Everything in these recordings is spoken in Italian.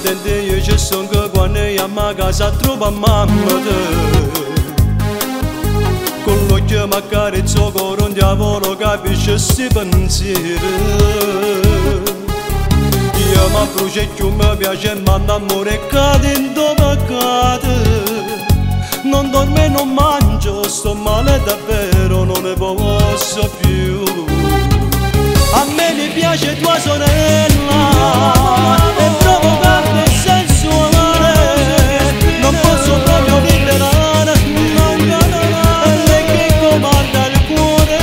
attende io ci sono che quando io a casa trova mamma con l'occhio mi accarezzo con un diavolo capisce sti pensieri io mi brucio e più mi piace e mando amore cadendo peccate non dormo e non mangio sto male davvero non ne posso più a me mi piace tua sorella e provo carne sensuale non posso proprio liberare è lei che comanda il cuore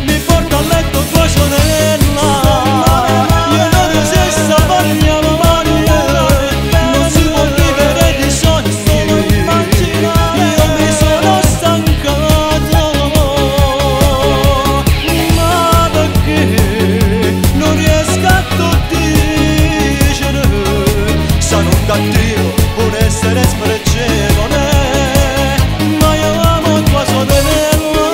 mi porta a letto tua sorella io non so se sta voglia non si può vivere di sogni io mi sono stancato ma perché non riesco a dire sono un cattivo un essere spregevole ma io amo tua sorella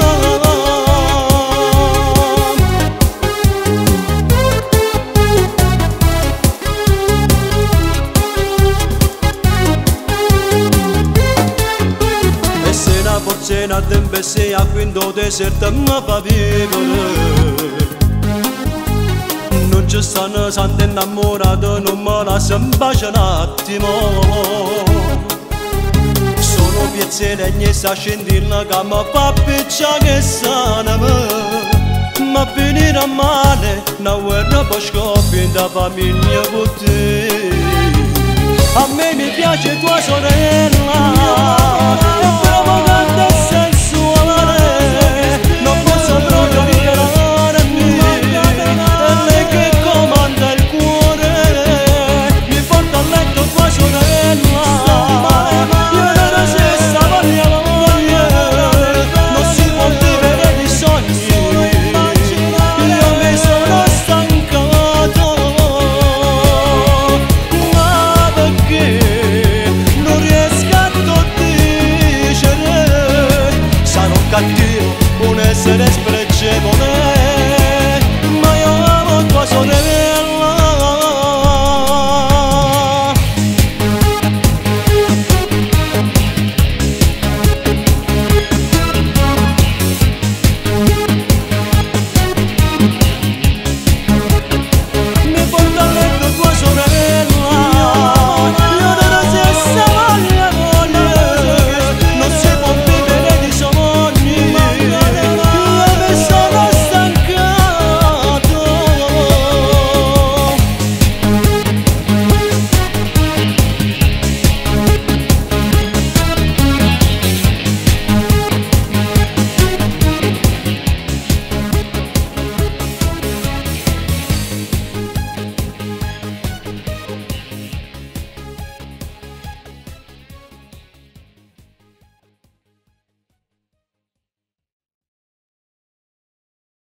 e se una porcena tempesta a quinto deserto mi fa vivere non ci stanno santi innamorati non me la si bacia un attimo sono piezze e legni sta scendendo che mi fa piccia che sanama ma finirà male una guerra poi scoppia da famiglia con te a me mi piace tua sorella